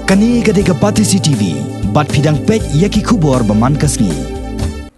Kani gade ke Pati CTV, bat fidang pek yaki kubor baman kasni.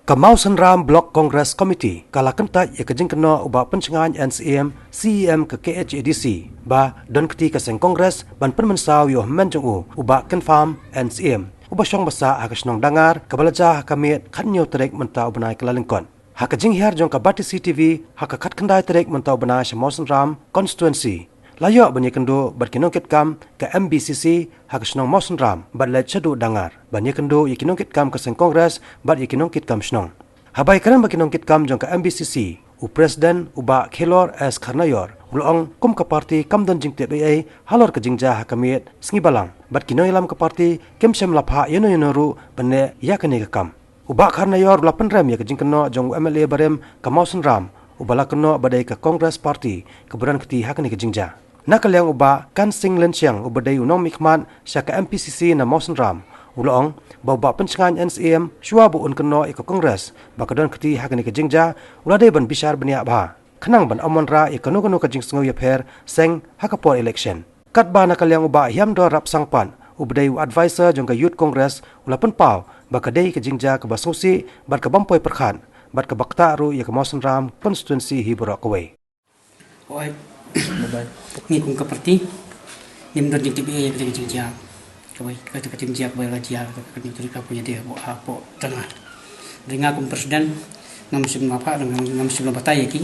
Kamau Sanram Block Congress Committee kala kentat ya kejing kena ubah pencengahan NCM CEM ke KHADC ba don keti kaseng Kongres ban penmensau yo menjung ubah confirm NCM ubah syong basa akasnong dangar kabalaja kamit khanyo terek mentau benai kelalengkon hak kejing hiar jong ka Pati CTV hak kat kendai terek mentau benai Kamau Sanram constituency layak banyak kendo berkinong kitkam ke MBCC hak senong Kamau Sanram bat chadu dangar banyak kendo yakinong kitkam ke seng Kongres bat yakinong kitkam senong habai karan bakinong kitkam jong ke MBCC u presiden uba Khelor S Kharnayor ulong kum ke parti kamdon jing TBA halor ke jingja hakamit sengi balang bat kinong ilam ke parti kem sem lapha yeno ru bane yakane ke kam uba Kharnayor ulapan rem ya ke jing keno jong MLA barem Kamau Sanram ubala keno badai ke Kongres parti keburan keti hakane ke jingja nakaliang uba kan sing lensiang ubadai unong mikman syaka MPCC na Kamau Sanram ulong bawa pencengahan NCM syua buun keno iko Kongres bakadon keti hakani ke jingja uladai ban bishar bania ba kenang ban amonra ikanu kanu ke jing sengu yapher seng hakapor election katba nakaliang uba hiam do rap sangpan ubadai advisor jongka youth Kongres ulapan pau bakadai ke jingja ke basosi bat ke bampoi perkhan bat ke bakta ru ya Kamau Sanram constituency hiborok away oi ni kung kaparti nim don jing TBA ya jing jia kawai kata jing jia kawai rajia kata nyutri ka punya dia bo apo tengah dengar kum presiden ngam sim apa ngam sim batai ki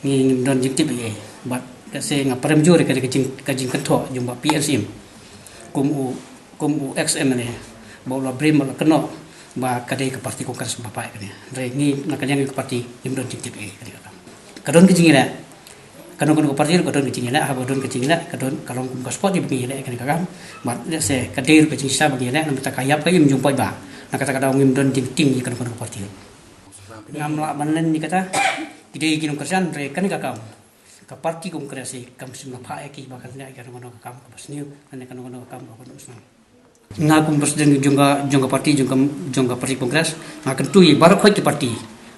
ni nim don jing TBA bat se ngaparem jure ka jing kentho jumba PNCM kum u XM ne bo la brim la keno ba kadai ke parti Kongres bapai ka ni re ni nakanya ke parti nim don jing TBA kadon ke jing ina kadon ke parti kadon ke jing ina ha kadon ke jing ina kadon kalong kum sport di bagi ina kan kakam mat se kadir ke jing sa bagi ina nam ta kayap ka im jumpa ba nak kata kadang nim don jing tim ni kadon ke parti ngam la manen ni kata kidai kinong kerjaan re kan kakam ka parti Kongres kam sim la pha ki ba kan ina kadon kakam ka basniu kan kadon kakam ba usna ngakum presiden jongga parti jongga parti Kongres ngakan tui baru khoi parti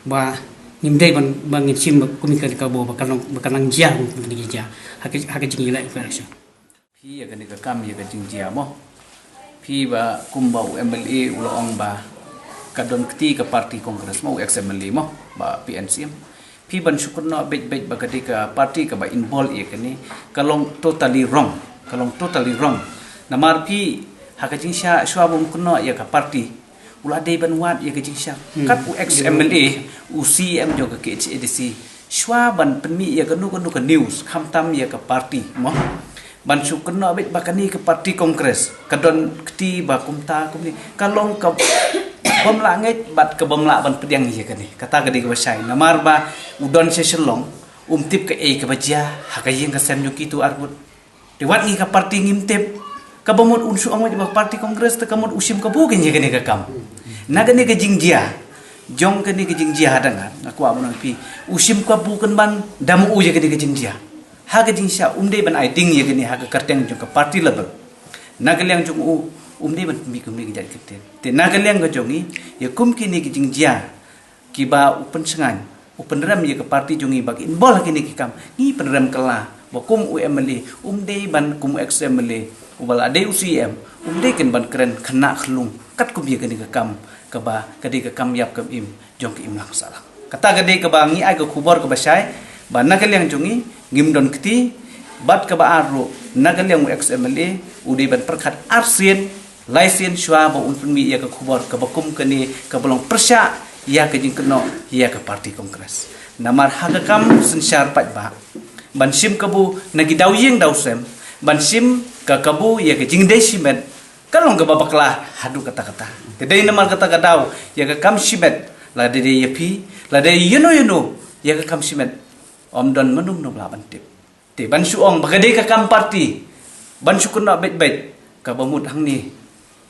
ba nimdai bangin sim kumika ka bo bakanang jia ni jia hak jing ila election phi ya kan ka kam ya ka jing jia mo phi ba kumbau MLA ulong ba kadon keti ka parti Kongres mo XMLA mo ba PNCM phi ban syukurna bet ba ka parti ka ba involve ya kani kalong totally wrong namar phi hak jing sha syabum kuno ya ka parti uladai ban wat ya ke sha kat u XMLA u CM jo ke KHADC sywa ban penmi ya kanu ka news khamtam ya ka parti mo ban syukurna bet bakani ke parti Kongres kadon keti ba kumta kumni kalong ka bomla ngai bat ke bomla ban pediang ya kani kata gadi ke basai namar ba udon seselong umtip ke ke bajia hakayin ka sem yuki tu arbut diwat ni ka parti ngimtip kabamot unsu angwat ba parti Kongres ta kamot usim ka bugin ya kani ka kam nagani ka jingjia jong kani ka jingjia hadangan aku amon pi usim ka bukan ban damu u ya kani ka jingjia ha ka jingsha umdei ban aiting ya kani ha ka karteng jong ka parti level nagaliang jong u umdei ban mi kumni ka jat te nagaliang ka jongi ya kum kini ka jingjia ki ba upen sengan upen ram ya ka parti jongi bagi inbol kini ki kam ni penram kala bakum UMLA umdei ban kum XMLA ubal ade UCM umdei kan ban keren kena khlung kat kum ya kani ka kam ka ba kadi ka kam yap kam im jong ki im lang salah kata kadi ka ba ngi ai ka khubor ka basai ba nakaliang jongi ngim don keti bat ka ba aro nakaliang XMLA udei ban perkhat arsien laisen sywa ba unpun mi ya ka khubor ka bakum kani ka bolong persya ya ka jing keno ya ka parti Kongres namar hagakam sensyar pat ba ban sim kabu nagi dawyeng dawsem ban sim ka kabu ya ka jing dei simet kalong ka babakla hadu kata-kata kedai namar kata daw ya ka kam simet la de yapi la de yuno ya ka kam simet om don manung no laban tip te ban suong bagade ka kam parti ban sukuna bet ka bamut hangni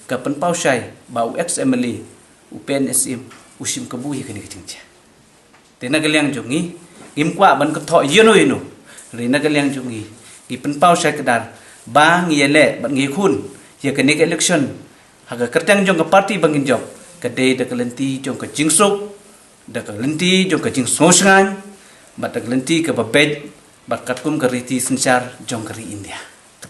ka penpau syai bau XMLA UPNSM usim kabu ya kani kecingja te nagaliang jongi imkwa ban ka tho yuno re nagaliang jongi di penpau syai kedar bang yele ban ngi khun ya kani ka election haga kertang jong ka parti bangin job kadai da kalenti jong ka jingsuk da kalenti jong ka jing sosngan bat da kalenti ka babet bat katkum ka riti sensyar jong ka ri India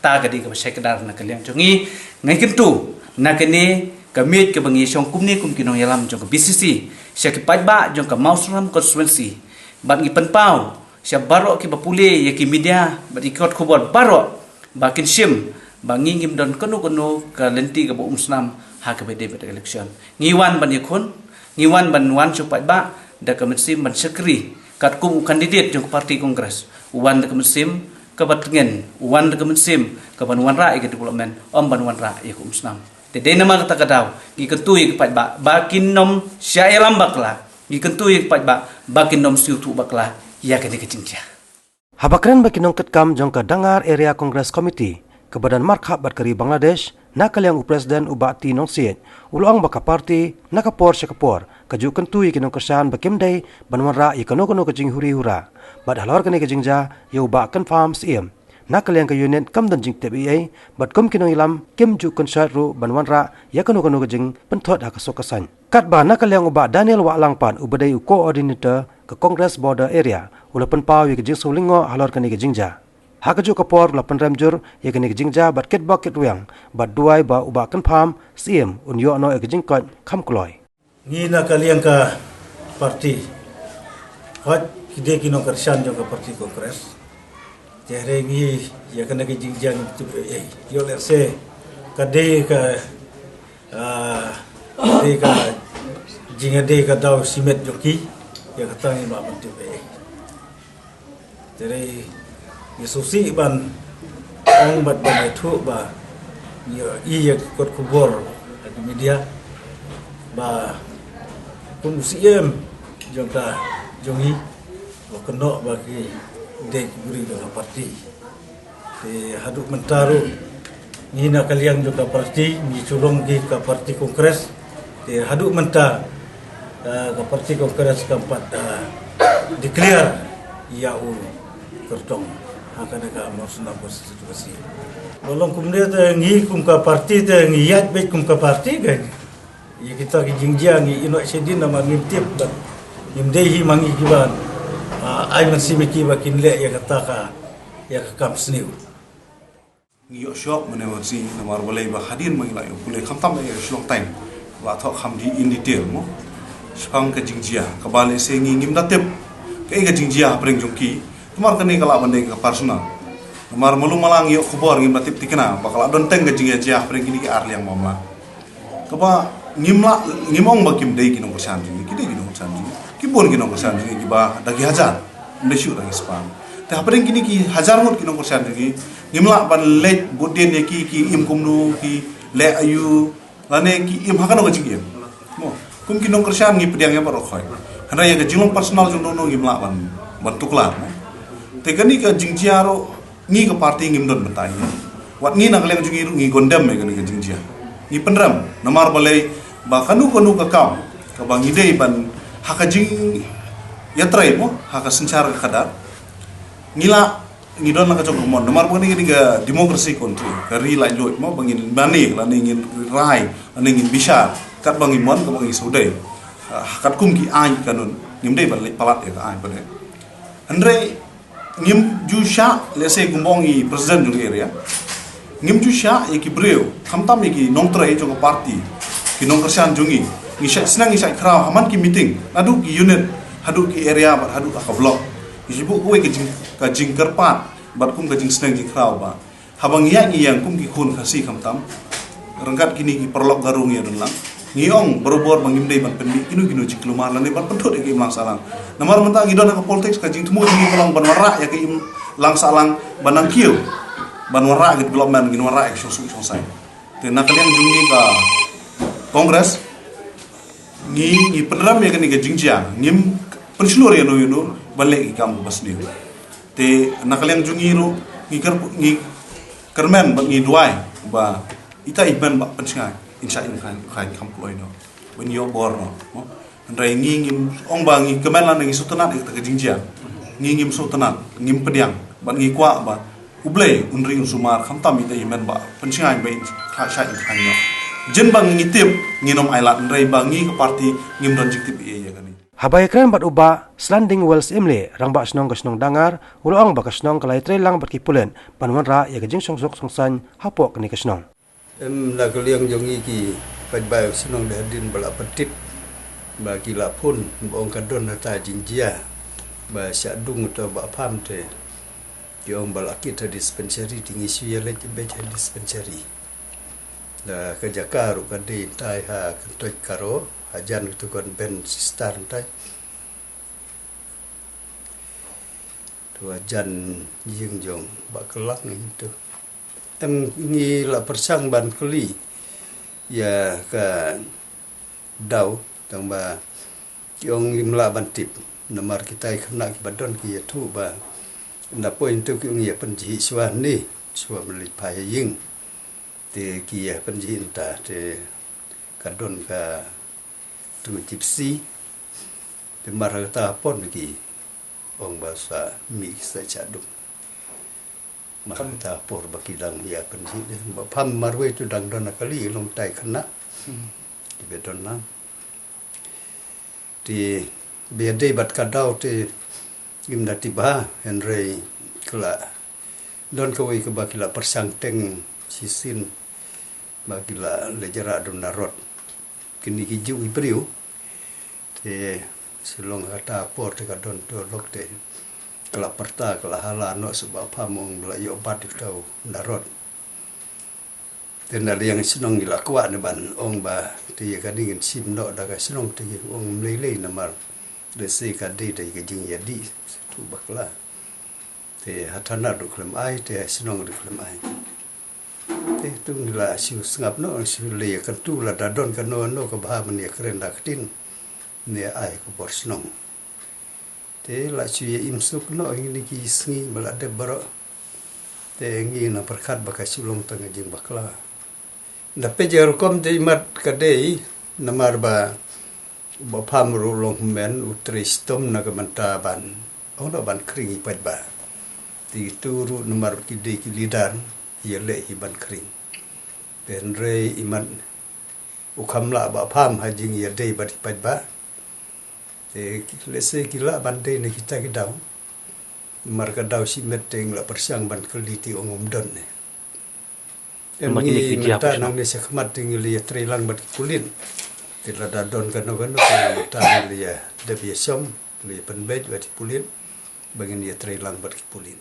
kata gadi ka sai kedar na kaliang jongi ngai kentu na kene kamit ke bangi song kumni kum kinong yalam jong BCC sia ki pajba jong ka Mausram constituency bat ngi penpau sia barok ki bapule ya ki media bat ikot khobor barok bakin sim bangi ngim don kono ka lenti ka bo umsnam ha ka bede pada election ngiwan ban yakun ngiwan ban wan su pajba da ka mesim ban sekri kat kum kandidat jong parti kongres wan da ka mesim ka batngen wan da ka mesim ka ban wan ra ke development om ban wan ra ya ku umsnam Tede nama kata kadau, ikentui kepat bakin nom syai lambak lah, ikentui kepat bakin nom siutu baklah, ya kene kecingcia. Habakren bakin nong ketkam jong ka dangar area Congress Committee, ke badan markhab batkari Bangladesh, nakal yang presiden ubati nong siet, ulang baka parti, nakapor syakapor, kaju kentui kinong kersan bakimdai, banwanra ikano-kano kecing huri-hura, bad halor kene kecingja, ya ubakan farm siem. Nakal yang ke unit kam dan jing TBA, bat kum kinong ilam kim ju konsert ru banwanra ya kanu jing pentot hak sokasan. Kat ba nakal yang ubah Daniel Wak Langpan ubadai koordinator ke Congress Border Area ulapan pau ya ke jing sulingo halor kani ke jingja. Hak ju kapor ulapan remjur ya kani ke jingja bat ket bak ket wyang bat duai ba ubah kan pam siem un yo no ke jing kot kam kloy. Ni nakal yang ke parti hot kide kinong kersan jong ke parti Congress. Jadi ni ya kena ke jingjang tu yo let's say kade ka jingade ka dau simet joki ya kata ni ba pentu be. Jadi ni susi ban ong bat ban itu ba ya kot kubur di media ba pun siem jongta jongi ba kena bagi dek guri dengan parti. Haduk mentaru ni nak kalian juga parti, ni culung di ke parti kongres. Haduk mentar ke parti kongres keempat declare ia kertong akan ada amor senang situasi. Walau kemudian ni kum ke parti ngiyat baik kum ke parti kan. Ya kita kijingjang ni inok sedin nama ngintip dan imdehi mangi kiban. Ay masih miki bakin le ya kata ka ya kam sniu ngi shop menewa si namar boleh ba hadin mangila yo kule khamtam ya shlong time wa tho kham di in detail mo spang ka jingjia ka bale se ngi ngim datep ke ka jingjia preng jongki tumar kani kala bande ka personal namar malum malang yo khobor ngim datep tikena bakal don teng ka jingjia preng kini ka arliang mamla ka ba ngimong bakim dei kinong persan ji kide kinong persan ji kibon kinong persan ji ki ba dagi hajar ndesyu dagi spam te hapring kini ki hajar mot kinong persan ji ngimla ban let bodien ye ki im kumnu ki le ayu lane ki im hakano ka jingiem mo kum kinong persan ngi pediang ya barok khoy hana ya jingong personal jong no ngimla ban tuklar te kani ka jingjiaro ngi ka parti ngim don betai wat ngi nak leng jungi ngi gondam me kani ka jingjia ngi penram namar balai ba kanu ka kam ka bang ide ban hakajing yatrai mo haka sencar ka kadar ngila ngidon ka jong mon namar bani ngi ga demokrasi country ka ri lai lot mo bangin bani la ngin rai la ngin bisa kat bangi mon ka bangi sudai hakat kum ki ai kanun ngim dei ban palat ya ka ai bane andre ngim ju sha lese gumbongi president jong area ngim ju sha ki breu khamtam ki nongtrai jong parti ki nong kersan jungi ngisai senang ngisai kra haman ki meeting adu ki unit hadu ki area bar hadu ka blok isibu kuwe ki jing kerpat bar kum ka jing senang jing kra ba habang ya ngi yang kum ki khun khasi khamtam rengkat kini ki perlok garung ya dunlang ngiong berobor bangim dei ban pendi kinu jing kelumar lan ban pendot ki lang salang namar mentang ngidon ka politics ka jing temu jing kolong ban wara ya ki lang salang banang kieu ban wara ki development ngin wara ek sosu sosai te nakalian jungi ka Kongres ni penram ya kan ni jingjia ngim penslur ya no balik ikam bas ni te nakaliang jungiru ngi kermen ba ngi duai ba ita iban ba pensingai insya Allah kan kam ploi no when you bor no ndai ngim ong ba ngi kemen lan ngi sutanat ka jingjia ngim sutanat ngim pediang ba ngi kwa ba ublei unri sumar khamtam ita iman ba pensingai ba kha sha kan no jen bang ngitip nginom ailat ndrai bangi ke parti ngim don jiktip iya ya kani Habai keren bat uba slanding wells imle rang ba snong kasnong dangar ulang ba kasnong kalai trelang bat kipulen panuan ra ya kajing songsok songsan hapok ni kasnong. Em la kaliang jongi ki pai senong dah din bala petip bagi la pun bong kadon ta jinjia ba syadung to ba pam te yong bala kita dispensary tinggi suya le be dispensary la kerja ru kan di tai ha kentoi karo ajan itu kon ben sistar tai tu ajan jing jong ba kelak ni tu em ni la persang ban keli ya ka dau tang ba yong imla ban tip namar kita kena ki badon ki tu ba nda poin tu ki ngi penji swa ni swa meli pai ying te kia penjinta te kadon ka tu gypsy te marata pon ki ong bahasa mi sa chaduk marata por bakilang ya penjin ba pam marwe tu dang don kali long tai khana ti bedon na ti bede bat kadau te gimda tiba henry kala don ko ke bakila persang teng sisin bagila lejara dun narot kini hiju ibriu te silong kata por te kadon to lok te kala perta kala hala no sebab pamong la yo bat tau narot tena yang sinong ila kwa ne ban ong ba te ka dingin sim no da ka sinong te ong lele namar de se ka de de ke jing ya di tu bakla te hatana du klem ai te sinong du klem ai tu la siu ngap no siu le kan tu la dadon kan no ka ba man ya kren dak tin ne ai ko borsnong te la siu im suk no ini ki sngi bala de baro te ngi na perkat ba ka sulong tang jing bakla da pe jer kom de mat ka de namar ba pham ru long men utri stom na ka manta ban ono ban kring pa ba ti tu ru namar ki de ki lidan yele iban kring ben re iman ukamla ba pham hajing ya dei bat ba te lese kila bande ne kita kidau marka dau si meteng la persang ban keliti ongom don ne ni mata nang ne sekmat tingli trilang bat kulin tila da don kano ta li ya de biesom li penbej bat kulin bangin ya trilang bat kulin